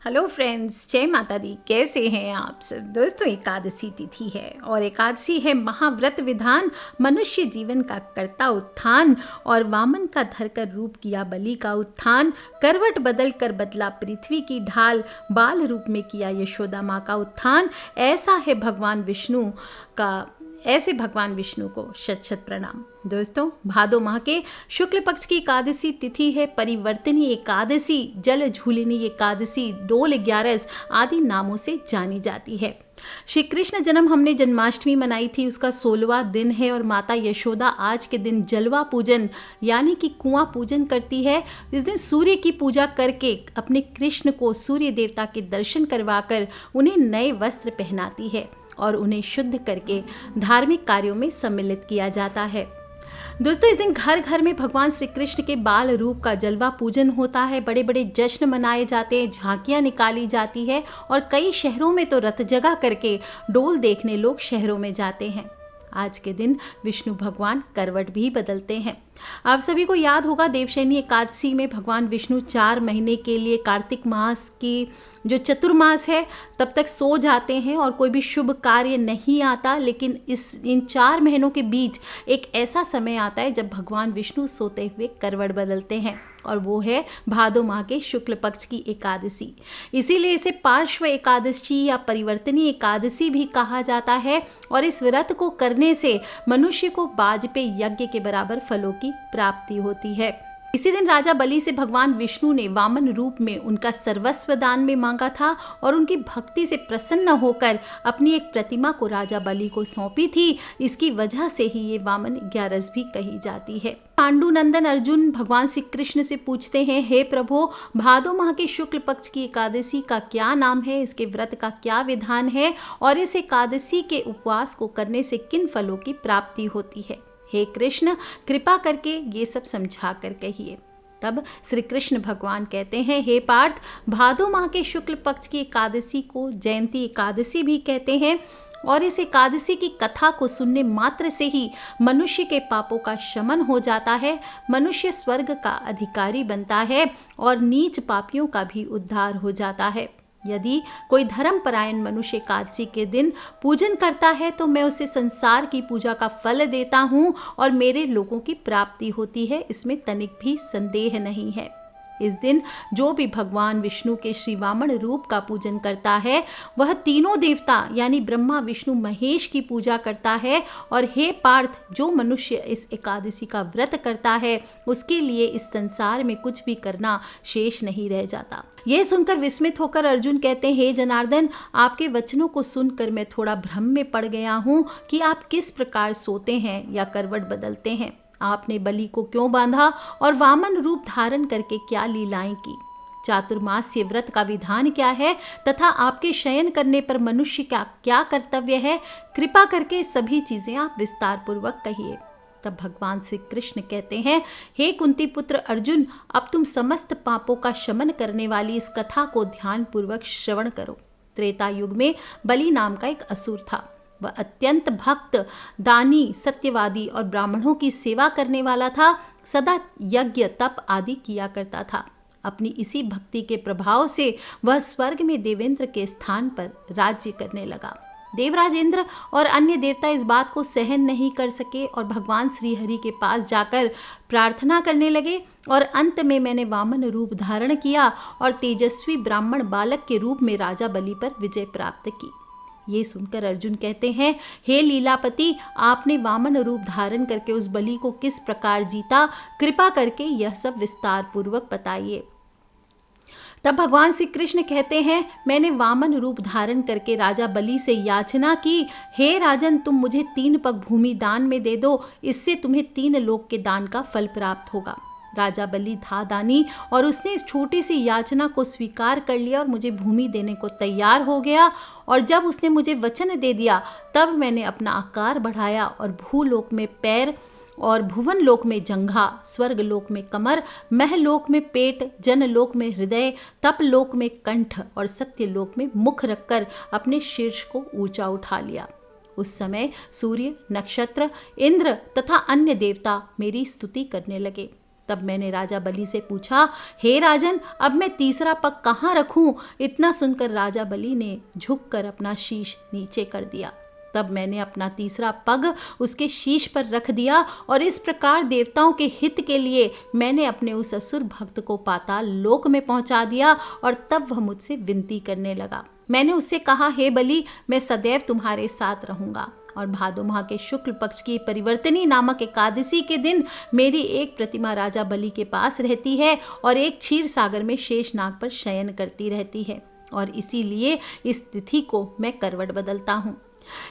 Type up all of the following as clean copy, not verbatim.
Hello friends, जय माता दी। कैसे हैं आप सब? दोस्तों, एकादशी तिथि है और एकादशी है महाव्रत विधान, मनुष्य जीवन का कर्ता उत्थान और वामन का धरकर रूप किया बलि का उत्थान, करवट बदल कर बदला पृथ्वी की ढाल, बाल रूप में किया यशोदा माँ का उत्थान। ऐसा है भगवान विष्णु का, ऐसे भगवान विष्णु को शत शत प्रणाम। दोस्तों, भादो माह के शुक्ल पक्ष की एकादशी तिथि है परिवर्तनी एकादशी, जल झूलिनी एकादशी, डोल 11 आदि नामों से जानी जाती है। श्री कृष्ण जन्म हमने जन्माष्टमी मनाई थी, उसका 16वां दिन है और माता यशोदा आज के दिन जलवा पूजन यानी कि कुआं पूजन करती है। इस दिन सूर्य की पूजा करके अपने कृष्ण को सूर्य देवता के दर्शन करवाकर उन्हें नए वस्त्र पहनाती है और उन्हें शुद्ध करके धार्मिक कार्यों में सम्मिलित किया जाता है। दोस्तों, इस दिन घर घर में भगवान श्री कृष्ण के बाल रूप का जलवा पूजन होता है। बड़े बड़े जश्न मनाए जाते हैं, झांकियां निकाली जाती है और कई शहरों में तो रथ जगह करके डोल देखने लोग शहरों में जाते हैं। आज के दिन विष्णु भगवान करवट भी बदलते हैं। आप सभी को याद होगा, देवशयनी एकादशी में भगवान विष्णु 4 महीने के लिए कार्तिक मास की जो चतुर्मास है तब तक सो जाते हैं और कोई भी शुभ कार्य नहीं आता। लेकिन इन 4 महीनों के बीच एक ऐसा समय आता है जब भगवान विष्णु सोते हुए करवट बदलते हैं और वो है भादो माह के शुक्ल पक्ष की एकादशी। इसीलिए इसे पार्श्व एकादशी या परिवर्तनी एकादशी भी कहा जाता है और इस व्रत को करने से मनुष्य को वाजपेय यज्ञ के बराबर फलों की प्राप्ति होती है। इसी दिन राजा बलि से भगवान विष्णु ने वामन रूप में उनका सर्वस्व दान में मांगा था और उनकी भक्ति से प्रसन्न होकर अपनी एक प्रतिमा को राजा बलि को सौंपी थी। इसकी वजह से ही ये वामन 11 भी कही जाती है। पांडुनंदन अर्जुन भगवान श्री कृष्ण से पूछते हैं, हे प्रभु, भादो माह के शुक्ल पक्ष की एकादशी का क्या नाम है, इसके व्रत का क्या विधान है और इस एकादशी के उपवास को करने से किन फलों की प्राप्ति होती है? हे कृष्ण, कृपा करके ये सब समझा कर कहिए। तब श्री कृष्ण भगवान कहते हैं, हे पार्थ, भादो माह के शुक्ल पक्ष की एकादशी को जयंती एकादशी भी कहते हैं और इस एकादशी की कथा को सुनने मात्र से ही मनुष्य के पापों का शमन हो जाता है, मनुष्य स्वर्ग का अधिकारी बनता है और नीच पापियों का भी उद्धार हो जाता है। यदि कोई धर्मपरायण मनुष्य एकादशी के दिन पूजन करता है तो मैं उसे संसार की पूजा का फल देता हूँ और मेरे लोगों की प्राप्ति होती है, इसमें तनिक भी संदेह नहीं है। इस दिन जो भी भगवान विष्णु के श्री वामन रूप का पूजन करता है वह तीनों देवता यानी ब्रह्मा विष्णु महेश की पूजा करता है। और हे पार्थ, जो मनुष्य इस एकादशी का व्रत करता है उसके लिए इस संसार में कुछ भी करना शेष नहीं रह जाता। यह सुनकर विस्मित होकर अर्जुन कहते हैं, हे जनार्दन, आपके वचनों को सुनकर मैं थोड़ा भ्रम में पड़ गया हूँ कि आप किस प्रकार सोते हैं या करवट बदलते हैं। आपने बलि को क्यों बांधा और वामन रूप धारण करके क्या लीलाएं की? चातुर्मास्य व्रत का विधान क्या है तथा आपके शयन करने पर मनुष्य का क्या कर्तव्य है? कृपा करके सभी चीजें आप विस्तार पूर्वक कहिए। तब भगवान श्री कृष्ण कहते हैं, हे कुंती पुत्र अर्जुन, अब तुम समस्त पापों का शमन करने वाली इस कथा को ध्यान पूर्वक श्रवण करो। त्रेता युग में बलि नाम का एक असुर था। वह अत्यंत भक्त, दानी, सत्यवादी और ब्राह्मणों की सेवा करने वाला था। सदा यज्ञ, तप आदि किया करता था। अपनी इसी भक्ति के प्रभाव से वह स्वर्ग में देवेंद्र के स्थान पर राज्य करने लगा। देवराज इंद्र और अन्य देवता इस बात को सहन नहीं कर सके और भगवान श्री हरि के पास जाकर प्रार्थना करने लगे और अंत में मैंने वामन रूप धारण किया और तेजस्वी ब्राह्मण बालक के रूप में राजा बलि पर विजय प्राप्त की। ये सुनकर अर्जुन कहते हैं, हे लीलापति, आपने वामन रूप धारण करके उस बलि को किस प्रकार जीता? कृपा करके यह सब विस्तार पूर्वक बताइए। तब भगवान श्री कृष्ण कहते हैं, मैंने वामन रूप धारण करके राजा बलि से याचना की, हे राजन, तुम मुझे 3 पग भूमि दान में दे दो, इससे तुम्हें 3 लोक के दान का फल प्राप्त होगा। राजा बलि था दानी और उसने इस छोटी सी याचना को स्वीकार कर लिया और मुझे भूमि देने को तैयार हो गया। और जब उसने मुझे वचन दे दिया तब मैंने अपना आकार बढ़ाया और भूलोक में पैर और भुवन लोक में जंघा, स्वर्ग लोक में कमर, महलोक में पेट, जनलोक में हृदय, तप लोक में कंठ और सत्य लोक में मुख रखकर अपने शीर्ष को ऊंचा उठा लिया। उस समय सूर्य, नक्षत्र, इंद्र तथा अन्य देवता मेरी स्तुति करने लगे। तब मैंने राजा बलि से पूछा, हे राजन, अब मैं तीसरा पग कहाँ रखूं? इतना सुनकर राजा बलि ने झुककर अपना शीश नीचे कर दिया। तब मैंने अपना तीसरा पग उसके शीश पर रख दिया और इस प्रकार देवताओं के हित के लिए मैंने अपने उस असुर भक्त को पाताल लोक में पहुंचा दिया। और तब वह मुझसे विनती करने लगा। मैंने उससे कहा, हे बलि, मैं सदैव तुम्हारे साथ रहूंगा और भादो माह के शुक्ल पक्ष की परिवर्तनी नामक एकादशी के दिन मेरी एक प्रतिमा राजा बलि के पास रहती है और एक क्षीर सागर में शेषनाग पर शयन करती रहती है और इसीलिए इस तिथि को मैं करवट बदलता हूँ।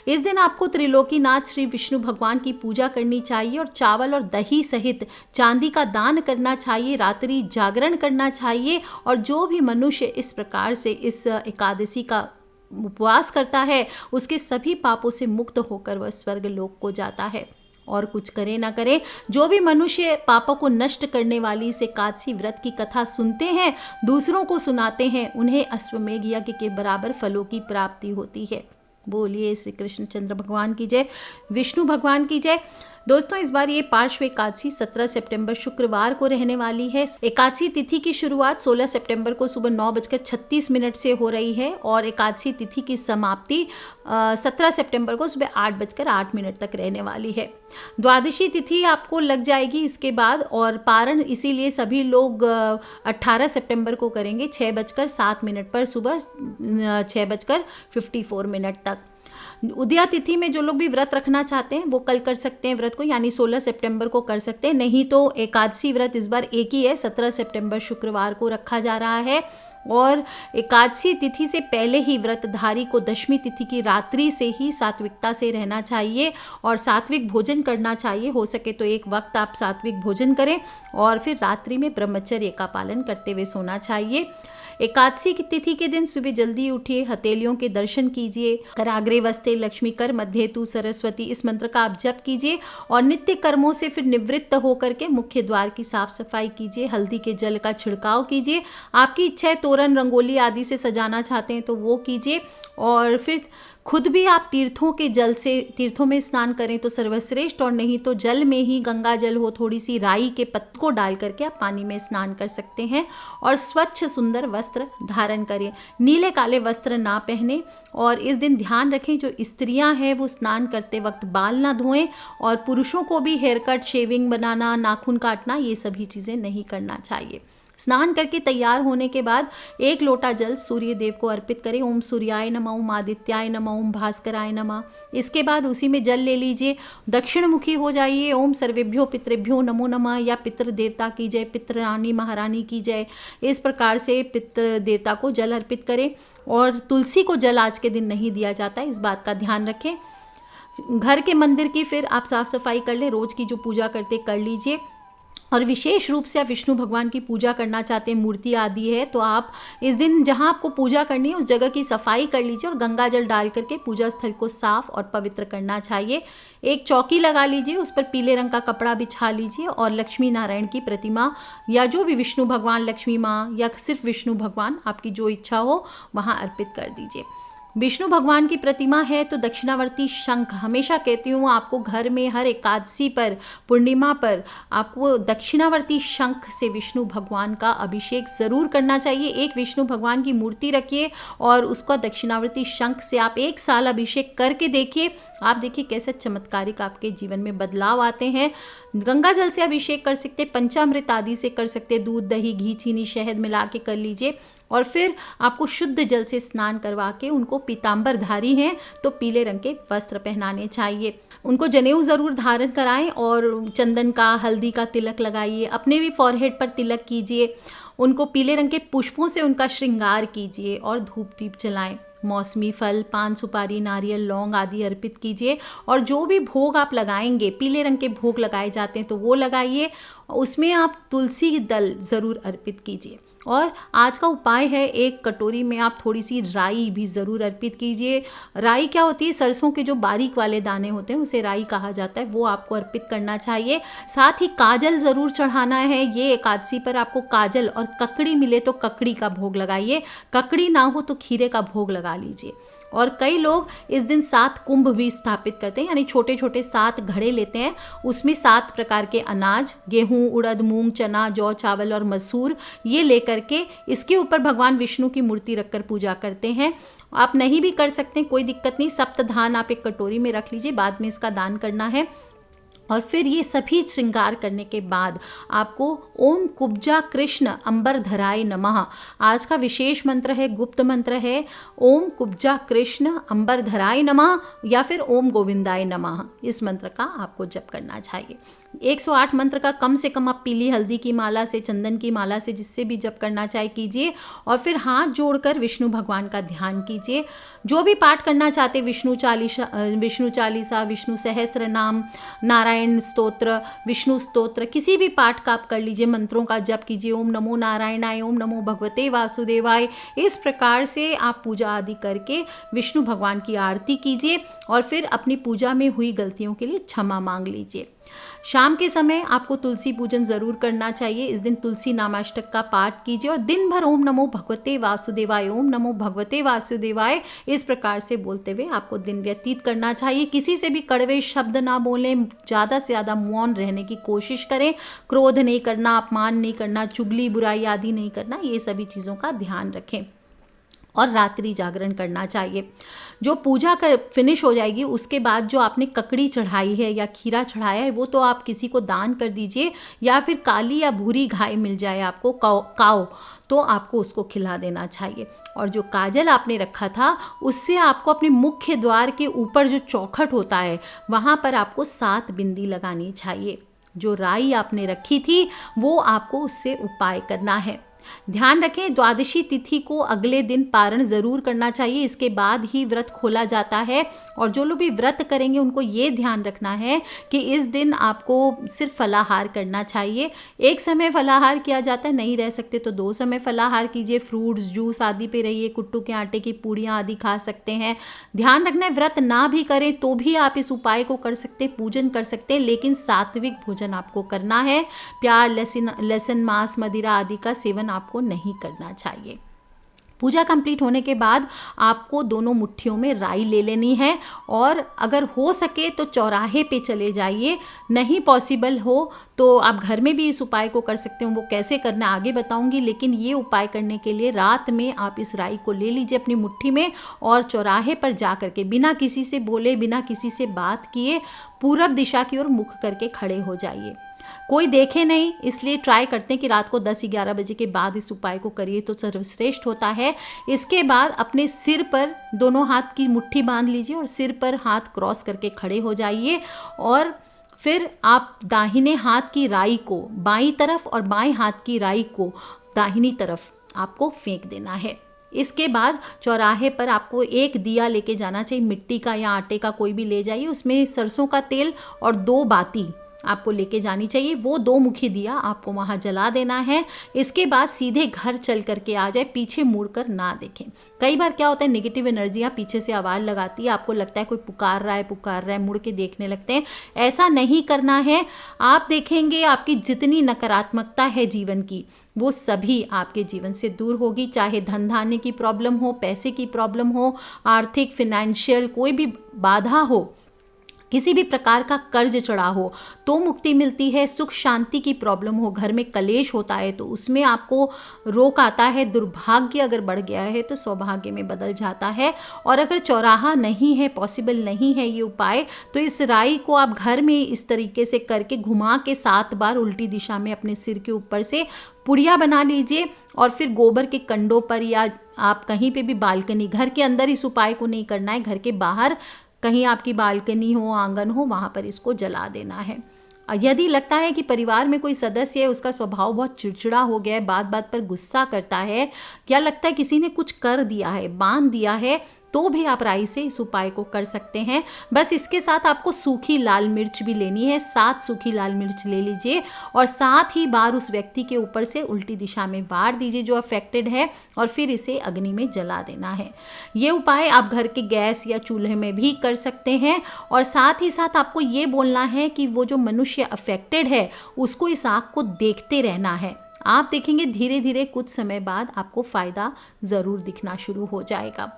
इस दिन आपको त्रिलोकीनाथ श्री विष्णु भगवान की पूजा करनी चाहिए और चावल और दही सहित चांदी का दान करना चाहिए, रात्रि जागरण करना चाहिए। और जो भी मनुष्य इस प्रकार से इस एकादशी का उपवास करता है उसके सभी पापों से मुक्त होकर वह स्वर्ग लोक को जाता है। और कुछ करे ना करे, जो भी मनुष्य पापों को नष्ट करने वाली इस एकादशी व्रत की कथा सुनते हैं, दूसरों को सुनाते हैं, उन्हें अश्वमेघ यज्ञ के बराबर फलों की प्राप्ति होती है। बोलिए श्री कृष्णचंद्र भगवान की जय, विष्णु भगवान की जय। दोस्तों, इस बार ये पार्श्व एकादशी 17 सितंबर शुक्रवार को रहने वाली है। एकादशी तिथि की शुरुआत 16 सितंबर को सुबह 9:36 से हो रही है और एकादशी तिथि की समाप्ति 17 सितंबर को सुबह 8:08 तक रहने वाली है। द्वादशी तिथि आपको लग जाएगी इसके बाद और पारण इसीलिए सभी लोग 18 सितंबर को करेंगे 6:07 पर सुबह 6:54 तक। उदया तिथि में जो लोग भी व्रत रखना चाहते हैं वो कल कर सकते हैं व्रत को, यानी 16 सितंबर को कर सकते हैं। नहीं तो एकादशी व्रत इस बार एक ही है, 17 सितंबर शुक्रवार को रखा जा रहा है। और एकादशी तिथि से पहले ही व्रतधारी को दशमी तिथि की रात्रि से ही सात्विकता से रहना चाहिए और सात्विक भोजन करना चाहिए। हो सके तो एक वक्त आप सात्विक भोजन करें और फिर रात्रि में ब्रह्मचर्य का पालन करते हुए सोना चाहिए। एकादशी की तिथि के दिन सुबह जल्दी उठिए, हथेलियों के दर्शन कीजिए, कराग्रे वस्ते लक्ष्मी कर मध्य तु सरस्वती, इस मंत्र का आप जप कीजिए और नित्य कर्मों से फिर निवृत्त होकर के मुख्य द्वार की साफ सफाई कीजिए, हल्दी के जल का छिड़काव कीजिए। आपकी इच्छा है तोरण रंगोली आदि से सजाना चाहते हैं तो वो कीजिए और फिर खुद भी आप तीर्थों में स्नान करें तो सर्वश्रेष्ठ, और नहीं तो जल में ही गंगा जल हो, थोड़ी सी राई के पत्ते को डाल करके आप पानी में स्नान कर सकते हैं और स्वच्छ सुंदर वस्त्र धारण करें, नीले काले वस्त्र ना पहने। और इस दिन ध्यान रखें जो स्त्रियां हैं वो स्नान करते वक्त बाल ना धोएं और पुरुषों को भी हेयर कट, शेविंग बनाना, नाखून काटना, ये सभी चीज़ें नहीं करना चाहिए। स्नान करके तैयार होने के बाद 1 लोटा जल सूर्य देव को अर्पित करें। ओम सूर्याय नमः, ओम आदित्याय नमः, ओम भास्कराय नमः। इसके बाद उसी में जल ले लीजिए, दक्षिण मुखी हो जाइए। ओम सर्वेभ्यो पितृभ्यो नमो नमः या पितृ देवता की जय, पितृ रानी महारानी की जय, इस प्रकार से पितृ देवता को जल अर्पित करें। और तुलसी को जल आज के दिन नहीं दिया जाता है, इस बात का ध्यान रखें। घर के मंदिर की फिर आप साफ सफाई कर लें, रोज की जो पूजा करते कर लीजिए। और विशेष रूप से आप विष्णु भगवान की पूजा करना चाहते हैं, मूर्ति आदि है, तो आप इस दिन जहां आपको पूजा करनी है उस जगह की सफाई कर लीजिए और गंगा जल डाल करके पूजा स्थल को साफ और पवित्र करना चाहिए। एक चौकी लगा लीजिए, उस पर पीले रंग का कपड़ा बिछा लीजिए और लक्ष्मी नारायण की प्रतिमा या जो भी विष्णु भगवान, लक्ष्मी माँ या सिर्फ विष्णु भगवान, आपकी जो इच्छा हो वहाँ अर्पित कर दीजिए। विष्णु भगवान की प्रतिमा है तो दक्षिणावर्ती शंख, हमेशा कहती हूँ आपको घर में हर एकादशी पर, पूर्णिमा पर आपको दक्षिणावर्ती शंख से विष्णु भगवान का अभिषेक ज़रूर करना चाहिए। एक विष्णु भगवान की मूर्ति रखिए और उसका दक्षिणावर्ती शंख से आप 1 साल अभिषेक करके देखिए। आप देखिए कैसे चमत्कारिक आपके जीवन में बदलाव आते हैं। गंगा जल से अभिषेक कर सकते, पंचामृत आदि से कर सकते, दूध, दही, घी, चीनी, शहद मिला के कर लीजिए। और फिर आपको शुद्ध जल से स्नान करवा के उनको पीतांबरधारी हैं तो पीले रंग के वस्त्र पहनाने चाहिए। उनको जनेऊ ज़रूर धारण कराएं और चंदन का, हल्दी का तिलक लगाइए, अपने भी फॉरहेड पर तिलक कीजिए। उनको पीले रंग के पुष्पों से उनका श्रृंगार कीजिए और धूप दीप जलाएं। मौसमी फल, पान, सुपारी, नारियल, लौंग आदि अर्पित कीजिए और जो भी भोग आप लगाएंगे, पीले रंग के भोग लगाए जाते हैं तो वो लगाइए। उसमें आप तुलसी दल ज़रूर अर्पित कीजिए और आज का उपाय है, एक कटोरी में आप थोड़ी सी राई भी ज़रूर अर्पित कीजिए। राई क्या होती है, सरसों के जो बारीक वाले दाने होते हैं उसे राई कहा जाता है, वो आपको अर्पित करना चाहिए। साथ ही काजल ज़रूर चढ़ाना है। ये एकादशी पर आपको काजल और ककड़ी मिले तो ककड़ी का भोग लगाइए, ककड़ी ना हो तो खीरे का भोग लगा लीजिए। और कई लोग इस दिन 7 कुंभ भी स्थापित करते हैं, यानी छोटे छोटे 7 घड़े लेते हैं, उसमें 7 प्रकार के अनाज, गेहूं, उड़द, मूंग, चना, जौ, चावल और मसूर, ये लेकर के इसके ऊपर भगवान विष्णु की मूर्ति रखकर पूजा करते हैं। आप नहीं भी कर सकते, कोई दिक्कत नहीं। सप्तधान आप एक कटोरी में रख लीजिए, बाद में इसका दान करना है। और फिर ये सभी श्रृंगार करने के बाद आपको ओम कुब्जा कृष्ण अंबर धराय नमः, आज का विशेष मंत्र है, गुप्त मंत्र है, ओम कुब्जा कृष्ण अंबर धराय नमः या फिर ओम गोविंदाय नमः, इस मंत्र का आपको जप करना चाहिए। 108 मंत्र का कम से कम आप पीली हल्दी की माला से, चंदन की माला से, जिससे भी जप करना चाहे कीजिए। और फिर हाथ जोड़कर विष्णु भगवान का ध्यान कीजिए। जो भी पाठ करना चाहते, विष्णु चालीसा, विष्णु सहस्त्र नाम, नारायण स्तोत्र, विष्णु स्तोत्र, किसी भी पाठ का आप कर लीजिए, मंत्रों का जप कीजिए। ओम नमो नारायणाय, ओम नमो भगवते वासुदेवाय, इस प्रकार से आप पूजा आदि करके विष्णु भगवान की आरती कीजिए और फिर अपनी पूजा में हुई गलतियों के लिए क्षमा मांग लीजिए। शाम के समय आपको तुलसी पूजन जरूर करना चाहिए। इस दिन तुलसी नामाष्टक का पाठ कीजिए और दिन भर ओम नमो भगवते वासुदेवाय, ओम नमो भगवते वासुदेवाय, इस प्रकार से बोलते हुए आपको दिन व्यतीत करना चाहिए। किसी से भी कड़वे शब्द ना बोलें, ज़्यादा से ज़्यादा मौन रहने की कोशिश करें, क्रोध नहीं करना, अपमान नहीं करना, चुगली बुराई आदि नहीं करना, ये सभी चीज़ों का ध्यान रखें। और रात्रि जागरण करना चाहिए। जो पूजा कर फिनिश हो जाएगी उसके बाद जो आपने ककड़ी चढ़ाई है या खीरा चढ़ाया है वो तो आप किसी को दान कर दीजिए, या फिर काली या भूरी गाय मिल जाए आपको, काऊ, तो आपको उसको खिला देना चाहिए। और जो काजल आपने रखा था उससे आपको अपने मुख्य द्वार के ऊपर जो चौखट होता है वहाँ पर आपको 7 बिंदी लगानी चाहिए। जो राई आपने रखी थी वो आपको उससे उपाय करना है। ध्यान रखें, द्वादशी तिथि को अगले दिन पारण जरूर करना चाहिए, इसके बाद ही व्रत खोला जाता है। और जो लोग भी व्रत करेंगे उनको ये ध्यान रखना है कि इस दिन आपको सिर्फ फलाहार करना चाहिए। एक समय फलाहार किया जाता है, नहीं रह सकते तो 2 समय फलाहार कीजिए, फ्रूट्स, जूस आदि पे रहिए, कुट्टू के आटे की पूड़ियाँ आदि खा सकते हैं। ध्यान रखना है, व्रत ना भी करें तो भी आप इस उपाय को कर सकते हैं, पूजन कर सकते हैं, लेकिन सात्विक भोजन आपको करना है। प्याज, लहसुन, मांस, मदिरा आदि का सेवन आपको नहीं करना चाहिए। पूजा कंप्लीट होने के बाद आपको दोनों मुट्ठियों में राई ले लेनी है और अगर हो सके तो चौराहे पे चले जाइए, नहीं पॉसिबल हो तो आप घर में भी इस उपाय को कर सकते हो। वो कैसे करना आगे बताऊंगी, लेकिन ये उपाय करने के लिए रात में आप इस राई को ले लीजिए अपनी मुट्ठी में और चौराहे पर जा करके बिना किसी से बोले, बिना किसी से बात किए पूरब दिशा की ओर मुख करके खड़े हो जाइए। कोई देखे नहीं, इसलिए ट्राई करते हैं कि रात को 10-11 बजे के बाद इस उपाय को करिए तो सर्वश्रेष्ठ होता है। इसके बाद अपने सिर पर दोनों हाथ की मुट्ठी बांध लीजिए और सिर पर हाथ क्रॉस करके खड़े हो जाइए और फिर आप दाहिने हाथ की राई को बाईं तरफ और बाएं हाथ की राई को दाहिनी तरफ आपको फेंक देना है। इसके बाद चौराहे पर आपको एक दिया लेके जाना चाहिए, मिट्टी का या आटे का कोई भी ले जाइए, उसमें सरसों का तेल और 2 बाती आपको लेके जानी चाहिए। वो 2 मुखी दिया आपको वहाँ जला देना है। इसके बाद सीधे घर चल करके आ जाए, पीछे मुड़कर ना देखें। कई बार क्या होता है, नेगेटिव एनर्जियाँ पीछे से आवाज़ लगाती है, आपको लगता है कोई पुकार रहा है, मुड़ के देखने लगते हैं। ऐसा नहीं करना है। आप देखेंगे आपकी जितनी नकारात्मकता है जीवन की वो सभी आपके जीवन से दूर होगी, चाहे धन धान्य की प्रॉब्लम हो, पैसे की प्रॉब्लम हो, आर्थिक फिनेंशियल कोई भी बाधा हो, किसी भी प्रकार का कर्ज चढ़ा हो तो मुक्ति मिलती है। सुख शांति की प्रॉब्लम हो, घर में कलेश होता है तो उसमें आपको रोक आता है। दुर्भाग्य अगर बढ़ गया है तो सौभाग्य में बदल जाता है। और अगर चौराहा नहीं है, पॉसिबल नहीं है ये उपाय, तो इस राई को आप घर में इस तरीके से करके घुमा के 7 बार उल्टी दिशा में अपने सिर के ऊपर से पुड़िया बना लीजिए और फिर गोबर के कंडों पर या आप कहीं पे भी बालकनी, घर के अंदर इस उपाय को नहीं करना है, घर के बाहर कहीं आपकी बालकनी हो, आंगन हो, वहाँ पर इसको जला देना है। यदि लगता है कि परिवार में कोई सदस्य है उसका स्वभाव बहुत चिड़चिड़ा हो गया है, बात बात पर गुस्सा करता है, या लगता है किसी ने कुछ कर दिया है, बांध दिया है, तो भी आप राई से इस उपाय को कर सकते हैं। बस इसके साथ आपको सूखी लाल मिर्च भी लेनी है, 7 सूखी लाल मिर्च ले लीजिए और 7 ही बार उस व्यक्ति के ऊपर से उल्टी दिशा में वार दीजिए जो अफेक्टेड है, और फिर इसे अग्नि में जला देना है। ये उपाय आप घर के गैस या चूल्हे में भी कर सकते हैं। और साथ ही साथ आपको ये बोलना है कि वो जो मनुष्य अफेक्टेड है उसको इस आग को देखते रहना है। आप देखेंगे धीरे धीरे कुछ समय बाद आपको फायदा ज़रूर दिखना शुरू हो जाएगा।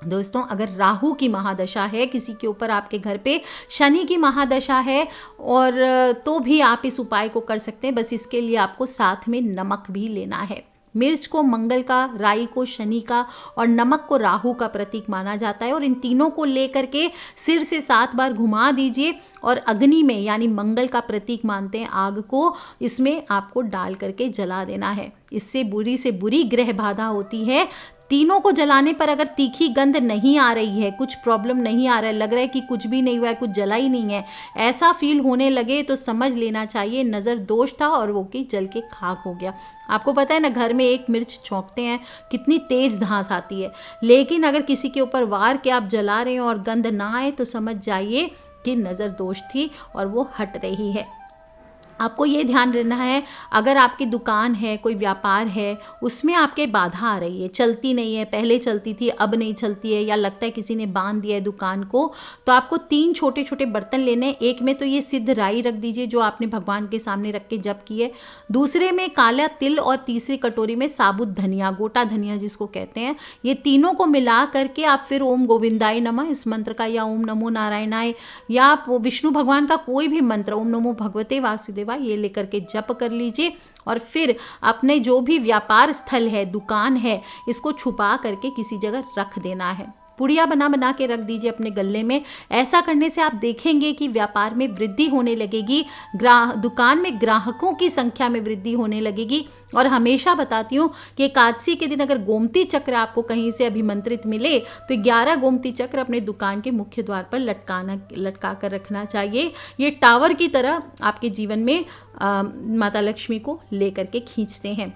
दोस्तों, अगर राहु की महादशा है किसी के ऊपर, आपके घर पे शनि की महादशा है, और तो भी आप इस उपाय को कर सकते हैं। बस इसके लिए आपको साथ में नमक भी लेना है। मिर्च को मंगल का, राई को शनि का और नमक को राहु का प्रतीक माना जाता है। और इन तीनों को लेकर के सिर से 7 बार घुमा दीजिए और अग्नि में, यानी मंगल का प्रतीक मानते हैं आग को, इसमें आपको डाल करके जला देना है। इससे बुरी से बुरी ग्रह बाधा होती है। तीनों को जलाने पर अगर तीखी गंध नहीं आ रही है, कुछ प्रॉब्लम नहीं आ रहा है, लग रहा है कि कुछ भी नहीं हुआ है, कुछ जला ही नहीं है, ऐसा फील होने लगे तो समझ लेना चाहिए नज़र दोष था और वो कि जल के खाक हो गया। आपको पता है ना, घर में एक मिर्च छोंकते हैं कितनी तेज धांस आती है, लेकिन अगर किसी के ऊपर वार के आप जला रहे हो और गंध ना आए तो समझ जाइए कि नज़र दोष थी और वो हट रही है। आपको ये ध्यान रखना है, अगर आपकी दुकान है, कोई व्यापार है, उसमें आपके बाधा आ रही है, चलती नहीं है, पहले चलती थी अब नहीं चलती है, या लगता है किसी ने बांध दिया है दुकान को, तो आपको 3 छोटे छोटे बर्तन लेने हैं। एक में तो ये सिद्ध राई रख दीजिए जो आपने भगवान के सामने रख के जप की है, दूसरे में काला तिल, और तीसरी कटोरी में साबुत धनिया, गोटा धनिया जिसको कहते हैं। ये तीनों को मिला करके आप फिर ओम गोविंदाय नमः इस मंत्र का, या ओम नमो नारायणाय, या आप विष्णु भगवान का कोई भी मंत्र, ओम नमो भगवते वासुदेव, ये लेकर के जप कर लीजिए। और फिर अपने जो भी व्यापार स्थल है, दुकान है, इसको छुपा करके किसी जगह रख देना है। पुड़िया बना बना के रख दीजिए अपने गल्ले में। ऐसा करने से आप देखेंगे कि व्यापार में वृद्धि होने लगेगी, दुकान में ग्राहकों की संख्या में वृद्धि होने लगेगी। और हमेशा बताती हूँ कि एकादशी के दिन अगर गोमती चक्र आपको कहीं से अभिमंत्रित मिले तो 11 गोमती चक्र अपने दुकान के मुख्य द्वार पर लटका कर रखना चाहिए। ये टावर की तरह आपके जीवन में माता लक्ष्मी को लेकर के खींचते हैं।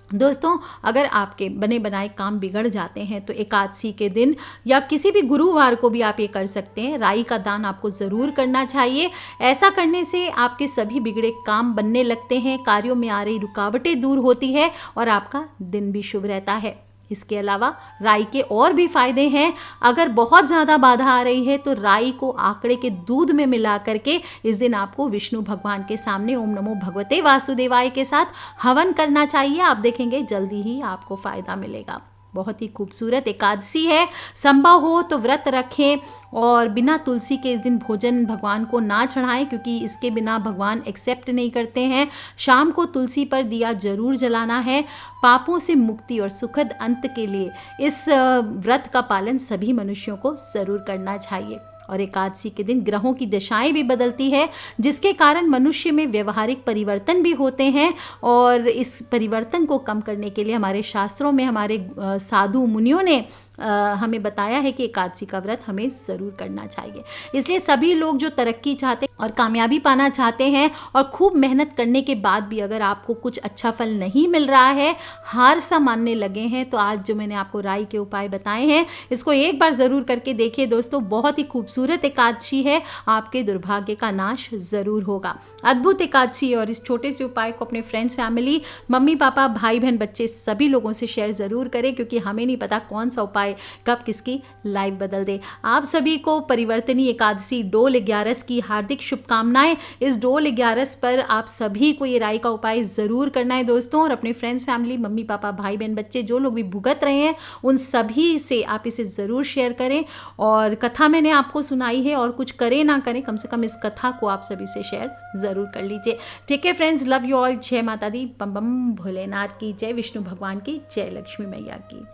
दोस्तों, अगर आपके बने बनाए काम बिगड़ जाते हैं तो एकादशी के दिन या किसी भी गुरुवार को भी आप ये कर सकते हैं। राई का दान आपको ज़रूर करना चाहिए। ऐसा करने से आपके सभी बिगड़े काम बनने लगते हैं, कार्यों में आ रही रुकावटें दूर होती है और आपका दिन भी शुभ रहता है। इसके अलावा राई के और भी फायदे हैं। अगर बहुत ज़्यादा बाधा आ रही है तो राई को आंकड़े के दूध में मिला करके इस दिन आपको विष्णु भगवान के सामने ओम नमो भगवते वासुदेवाय के साथ हवन करना चाहिए। आप देखेंगे जल्दी ही आपको फ़ायदा मिलेगा। बहुत ही खूबसूरत एकादशी है। संभव हो तो व्रत रखें और बिना तुलसी के इस दिन भोजन भगवान को ना चढ़ाएं, क्योंकि इसके बिना भगवान एक्सेप्ट नहीं करते हैं। शाम को तुलसी पर दिया जरूर जलाना है। पापों से मुक्ति और सुखद अंत के लिए इस व्रत का पालन सभी मनुष्यों को ज़रूर करना चाहिए। और एकादशी के दिन ग्रहों की दशाएं भी बदलती है, जिसके कारण मनुष्य में व्यवहारिक परिवर्तन भी होते हैं। और इस परिवर्तन को कम करने के लिए हमारे शास्त्रों में हमारे साधु मुनियों ने हमें बताया है कि एकादशी का व्रत हमें ज़रूर करना चाहिए। इसलिए सभी लोग जो तरक्की चाहते और कामयाबी पाना चाहते हैं और खूब मेहनत करने के बाद भी अगर आपको कुछ अच्छा फल नहीं मिल रहा है, हार सा मानने लगे हैं, तो आज जो मैंने आपको राई के उपाय बताए हैं इसको एक बार ज़रूर करके देखिए। दोस्तों, बहुत ही खूबसूरत एकादशी है, आपके दुर्भाग्य का नाश ज़रूर होगा। अद्भुत एकादशी और इस छोटे से उपाय को अपने फ्रेंड्स, फैमिली, मम्मी पापा, भाई बहन, बच्चे सभी लोगों से शेयर ज़रूर करें, क्योंकि हमें नहीं पता कौन सा उपाय कब किसकी लाइफ बदल दे। आप सभी को परिवर्तनी एकादशी डोल 11 की हार्दिक शुभकामनाएं। इस डोल 11 पर आप सभी को ये राई का उपाय ज़रूर करना है दोस्तों, और अपने फ्रेंड्स, फैमिली, मम्मी पापा, भाई बहन, बच्चे जो लोग भी भुगत रहे हैं उन सभी से आप इसे ज़रूर शेयर करें। और कथा मैंने आपको सुनाई है, और कुछ करें ना करें, कम से कम इस कथा को आप सभी से शेयर ज़रूर कर लीजिए। ठीक है फ्रेंड्स, लव यू ऑल। जय माता दी, बम बम भोलेनाथ की जय, विष्णु भगवान की जय, लक्ष्मी मैया की।